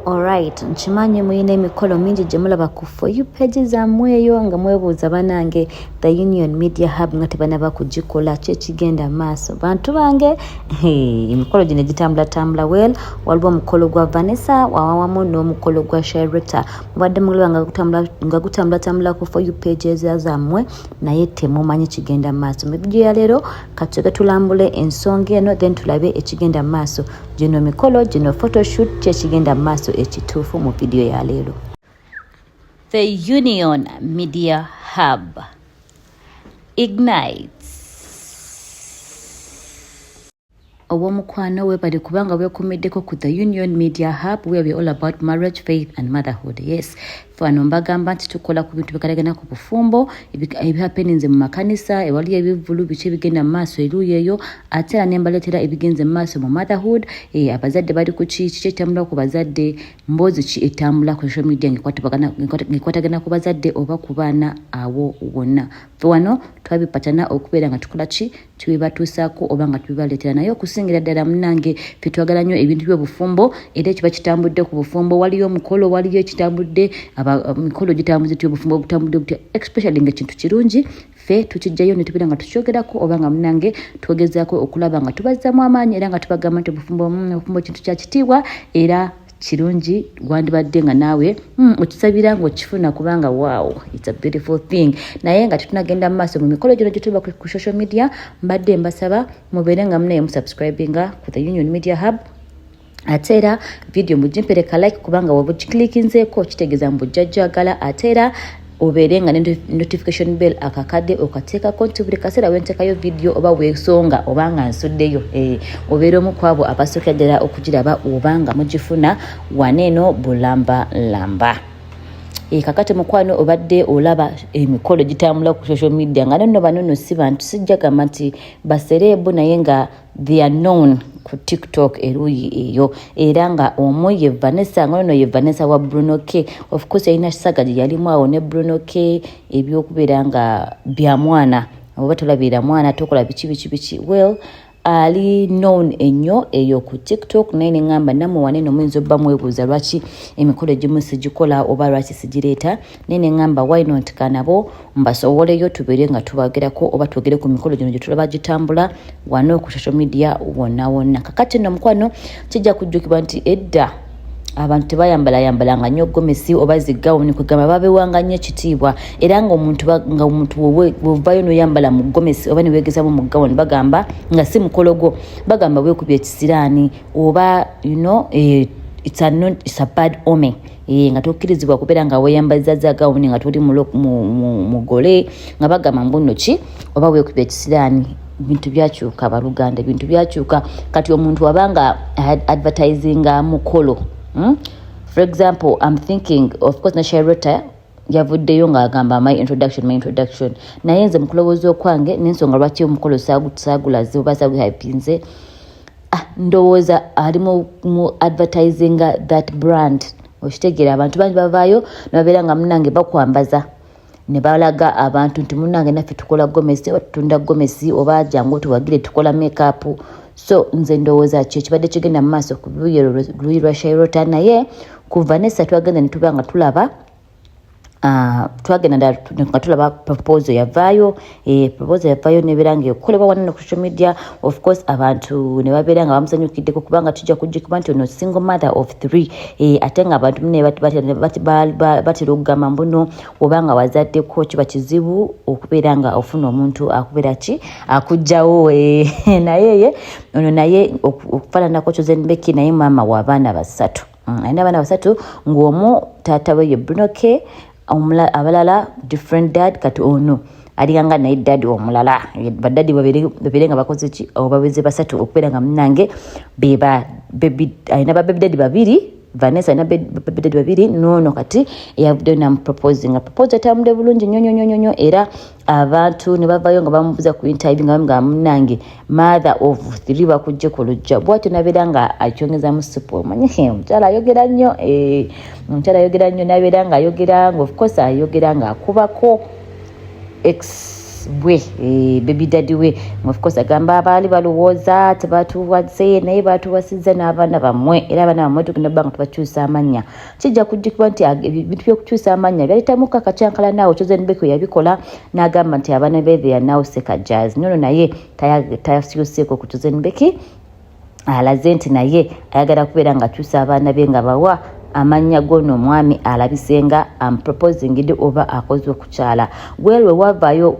Alright, nchimanyi muyina emikolo mingi gye mulaba ku For You page zammwe eyo nga mwebuuza banange The Union Media Hub nga tebanaba kugikola ki ekigenda maaso. Bantu bange emikolo gino gitambula well, waliwo omukolo gwa Vanessa wawamu n'omukolo gwa Sherita. Mubadde mulaba nga gutambula ku For You page zammwe naye temumanyi kigenda maaso. Mu video ya leero katuge tulambule ensonga eno then tulabe ekigenda maaso. Gino mikolo gino photoshoot ki ekigenda maaso ekituufu mu video ya leero. The Union Media Hub ignites. Owomukwano webali kubanga weekumiddeko ku The Union Media Hub where we're all about marriage, faith and motherhood. Yes, fano mbagamba nti tukola ku bintu bikalagana ku bufumbo ebihappeninze mu makanisa ewali ebivulu biki ebigenda mu maaso eruuyi eyo ate era nembaletera ebigenze mu maaso mu motherhood. Abazadde bali ku ki ekitambula ku bazadde, mboozi ki etambula ku social media ngekwatagana ku bazadde oba ku baana awo wonna. Wano twabipatana okubeera nga tukola ki tubibatuusaako oba nga tubibaleetera naye okusingira ddala munnange ffe twagala nnyo ebintu by'obufumbo era ekiba kitambudde ku bufumbo waliyo omukolo waliyo ekitambudde mikolo gitambuze tu obufumbo butambudde butya especially ng'ekintu kirungi ffe tukijjayo ne tubeera nga tukyogerako oba nga munnange tugezaako okulaba nga tubazzamu amaanyi era nga tubagamba nti obufumbo kintu kya kitiibwa era kirungi gwandibadde nga naawe okisabira ng'okifuna kubanga wow it's a beautiful thing. Naye nga tetunagenda mu maaso mu mikolo gino gituba ku social media mbadde mbasaba mubeere nga munaye musubscribinga ku The Union Media Hub. Ate era video mugimpereka like kubanga wabugiklikinzeeko kitegeeza mbujjajjagala ate era obeere nga ne notification bell akakadde okateekako nti buli kaseera wenteekayo video oba weesonga oba nga nsuddeyo obeere omu ku abo abasookera ddala okugiraba oba nga mugifuna waneeno bulambalamba. Kakati mukwano obadde olaba emikolo gitambula ku social media nga nonno banono si bantu sijja gamba nti basereebu naye nga they are known ku TikTok eruuyi eyo era nga omu ye Vanessa nga nonno ye Vanessa wa Bruno K. Of course yalina kisaga gye yalimu awo ne Bruno K ebyokubeera nga bya mwana oba tolabira mwana tokola biki well ali known ennyo eyo ku TikTok naye neŋŋamba nammwe waneeno muyinza obba mwebuuza lwaki emikolo egimu sigikola oba lwaki sigireeta naye neŋŋamba why not kanabo mbasowoleyo tubeere nga tubagerako oba twogere ku mikolo gino gye tulaba gitambula wano ku social media wonna. Kakati nno mukwano kijja kujjukibwa nti edda abantu tebayambalayambalanga nnyo gomesi oba zigawuni kwegamba babewanga nnyo ekitiibwa era nga omuntu wovaayo n'oyambala mu gomesi oba neweegezamu mu gawuni bagamba nga si mukologo bagamba weekubya ekisiraani oba it's a bad omen nga tokkirizibwa kubeera nga weeyambaliza za gawuni nga tuli mugole nga bagamba mbuno ki oba weekubya ekisiraani. Bintu byakyuka baluganda bintu byakyuka kati omuntu wabanga advertisinga mukolo for example I'm thinking of course na Sherita yavuddeyo ng'agamba my introduction naye nze mukulowooza okwange n'ensonga lwaki omukolo saagulaze oba saaguhypinze ndowooza ali mu advertisinga that brand okitegeera abantu bangi bavaayo nebabeera nga munnange bakwambaza ne balaga abantu nti munnange naffe tukola gomesi oba tutunda gomesi oba jangu tuwagire tukola makeup. So nze ndowooza kyo kibadde kigenda mu maaso ku luyi lwa Sherita naye ku Vanessa twagenda ne tuba nga tulaba twagenda nga tulaba proposal yavaayo nebeera nga ekolebwa wanene ku social media. Of course abantu ne babeera nga bamusanyukiddeko kubanga tujja kujjukibwa nti ono single mother of 3 ate nga abantu mune batera okugamba mbuno oba nga wazaddeko kiba kizibu okubeera nga ofuna omuntu akubeera ki akugjawo naye ono naye okufaananako Chosenbeki naye maama w'abaana basatu alina abaana basatu ng'omu taata we ye Bruno K abalala different dad kati ono alinganga naye dad omulala badadi babiri nga bakoze ki obaweze basatu okubeera nga munnange alina babebi dadi babiri Vanessa alina babebi dadi babiri nono kati eyavuddeyo namuproposing proposal etambudde bulungi nnyo era abantu ne bavaayo nga bamubuuza ku interview nga munnange mother of 3 bakujje ku lujja bwatyo nabeera nga akyongezamu support omanyi omukyala ayogera nnyo nabeera nga ayogera nga of course ayogera nga akubako we baby daddy we of course agamba abaali balowooza tebatuwaze naye batuwasizza n'abaana bammwe era abaana bammwe tugenda bbanga tubakyusa amannya kijja kujjukibwa nti ebintu by'okukyusa amannya byaletamuka kacyankala naawe Chosen Becky yabikola n'agamba nti abaana be they are now Seka Jazz nono naye tayasyuseeko ku Chosen Becky alaze nti naye ayagala kubeera nga akyusa abaana be nga bawa amanya gono mwami alabisenga proposing oba akoze okukyala welwe wavayo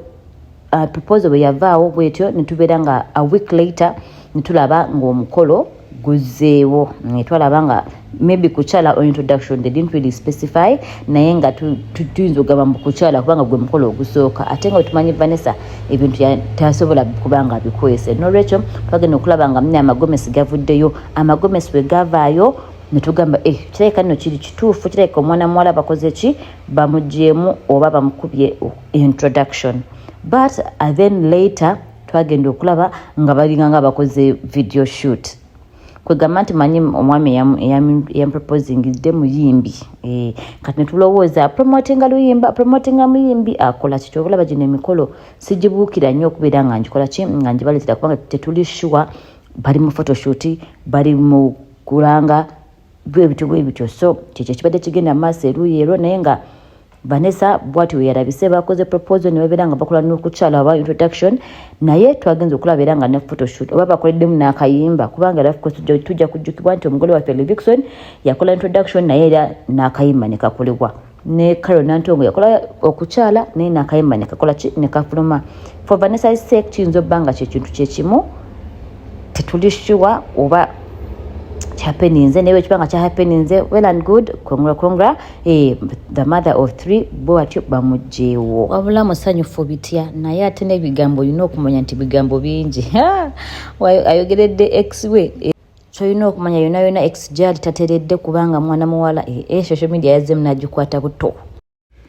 proposal bwe yavaawo bwetyo netubera nga a week later netulaba ng'omukolo guzeewo netwalaba nga maybe kukyala on introduction they didn't really specify naye nga tuyinza okugamba mu kukyala kubanga gwe mukolo ogusooka ate nga tumanyi Vanessa ebintu tasobola kubanga bikwese nolwekyo twagenda okulaba nga mune amagomesi gavuddeyo amagomesi bwe gavaayo netugamba kirabika nno kiri kituufu kirabika omwana muwala bakoze ki bamugyemu oba bamukubye introduction but then later twagenda okulaba nga balinga nga bakoze video shoot kwegamba nti manyi omwami yamproposingidde muyimbi kati netulowooza promotinga muyimbi akola kiti obulaba gino emikolo sigibuukira nnyo okubeera nga ngikola ki nga ngibaletera kubanga tetuli sure bali mu photoshoot bali mu kulanga bwebityo so kyekyo kibadde kigenda maaso eruuyi ero naye nga Vanessa bwati we yarabise bakoze proposal ne babeera nga bakola n'okukyala aba introduction naye twagenza okulaba era nga ne photoshoot oba bakoleddemu n'akayimba kubanga era tujja kujjukibwa nti omugole waffe Livingstone yakola introduction naye era n'akayimba ne kakolebwa ne Carol Nantongo yakola okukyala naye n'akayimba ne kakola ne kafuluma for Vanessa's sake kiyinza obba nga kyekintu kyekimu tetuli sure oba happenings anyway chipanga cha happenings well and good congra the mother of 3 bo atyo bamujewo wabula musanyufu bitya naye ate n'ebigambo yino okumanya nti bigambo bingi ayogeredde ex we so yino okumanya yona ex jali tateredde kubanga mwana muwala social media yazze mnajikwata buto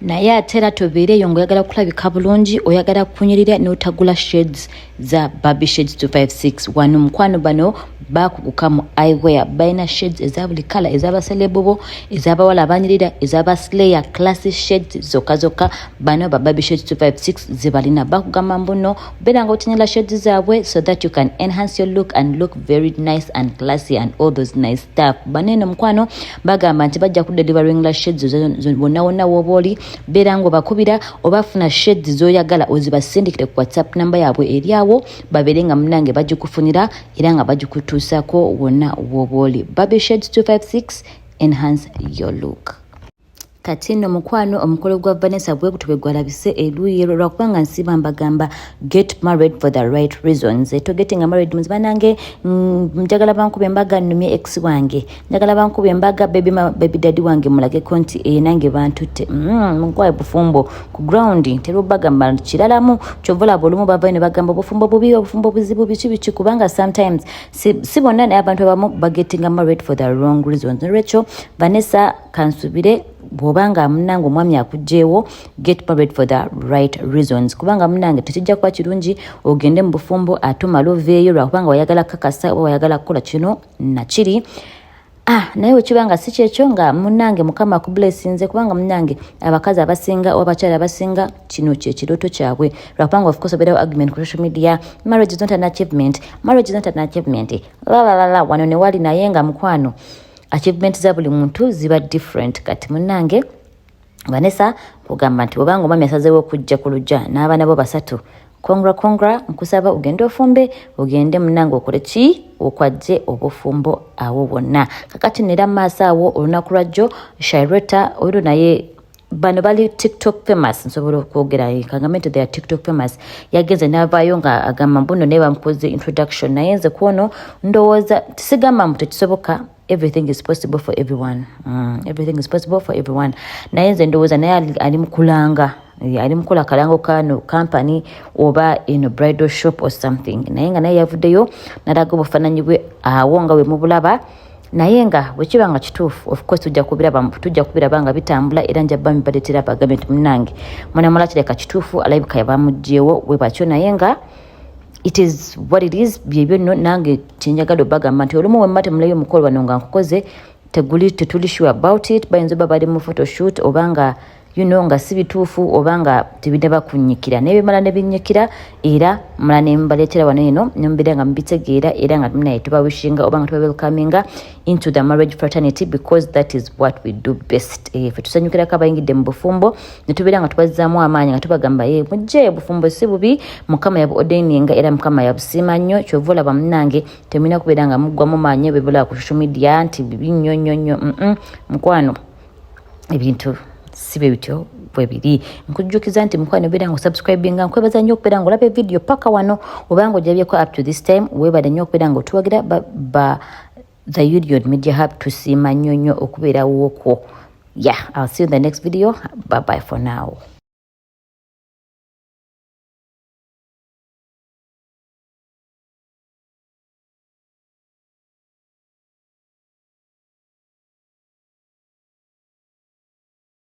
naye ate era tobeereyo ng'oyagala kulabika bulungi oyagala kunyirira n'otagula shades za Barbie Shades 256 wano mukwano bano bakuguka mu eyewear balina shades eza buli kala ez'abaselebobo ez'abawala abanyirira ez'abaslayer classy shades zokka bano ba Barbie Shades 256 zebalina bakugamba mbuno beera nga otinyala shades zaabwe so that you can enhance your look and look very nice and classy and all those nice stuff banene mukwano bagamba nti bajja kudeliveringla shades bonna wooba beera nga obakubira obafuna shades z'oyagala ozibasindikire ku WhatsApp namba yaabwe eryawo babeere nga munange bagikufunira era nga bagikutuusako wonna wooba oli Barbie Shades 256 enhance your look. Kati nno mukwano omukolo gwa Vanessa bwe gutwe gwalabise eruuyi lwakubanga nsiba mbagamba get married for the right reasons. To getting married mzibanange njagala bankube mbaga nnumye ex wange njagala bankube mbaga baby daddy wange mulage konti nange bantute mukwaye bufumbo ku ground tero bagamba kiralamu kyovola bolumu bava ne bagamba bufumbo bubi obufumbo buzibu bichi kubanga sometimes sibonna naye abantu abamu bagetting married for the wrong reasons. Rachel Vanessa kansubire bwobanga munange omwami akugjeewo get married for the right reasons kubanga munange tekijja kuba kirungi ogende mu bufumbo atumala oveeyo lwakubanga wayagala kakasa oba wayagala kukola kino nakiri naye wekibanga si kyekyo nga munange mukama akublessinze kubanga munange abakazi abasinga oba abakyala abasinga kino kyekirooto kyabwe lwakubanga of course obeerawo argument ku social media marriage is not an achievement wano ne wali naye nga mukwano achievement za buli muntu ziba different kati munange Vanessa kugamba nti obanga omwami asazeewo okujja ku lujja n'abaana bo basatu congra nkusaba ugende ofumbe ugende munange okole ki okwajje obufumbo awo bonna kakati nera maaso awo olunaku lwajjo Shireta oyo naye bano bali TikTok famous nsobola okwogera kagamento they are TikTok famous yagenze n'avaayo nga agamba mbuno naye bamukoze introduction naye nze kuono ndowooza tisigamba mbu tekisoboka everything is possible for everyone naye nze ndowooza naye ali mukulanga ali mukola kalango kano company oba in a bridal shop or something naye nga naye yavuddeyo nalaga obufaananyi bwe awo nga we mubulaba naye nga bwekiba nga kituufu of course tujja kubiraba nga bitambula era njabba mibadetera bagambe nti munange mwana mulala kireka kituufu alabika yabamugjeewo we batyo naye nga it is what it is byebyo nno nange kyenjagala obagamba nti olumu wemma temulayo omukolo wano nga nkukoze tetuli sure about it bayinza oba bali mu photoshoot oba nga nga si bituufu oba nga tebinaba kunnyikira naye bimala ne binnyikira era mala ne mbaleetera wano eno ne mubeera nga mubitegeera era nga naye tubawishinga oba nga tubaweelkaminga into the marriage fraternity because that is what we do best. Ffe tusanyukirako abayingidde mu bufumbo ne tubeera nga tubazzaamu amaanyi nga tubagamba mujje bufumbo si bubi Mukama yabu-ordaininga era Mukama yabusiima nnyo kyova olaba munnange temulina kubeera nga muggwamu maanyi bwebulaba ku social media nti bibi nnyo mukwano ebintu sibe bityo bwe biri. Nkujjukiza nti mukwano beera nga osubscribinga nkwebaza nnyo okubeera nga olaba video paka wano oba nga ojabyeko up to this time weebale nnyo okubeera nga otuwagira the Union Media Hub tusiima nnyo okubeerawo okwo. I'll see you in the next video. Bye bye for now.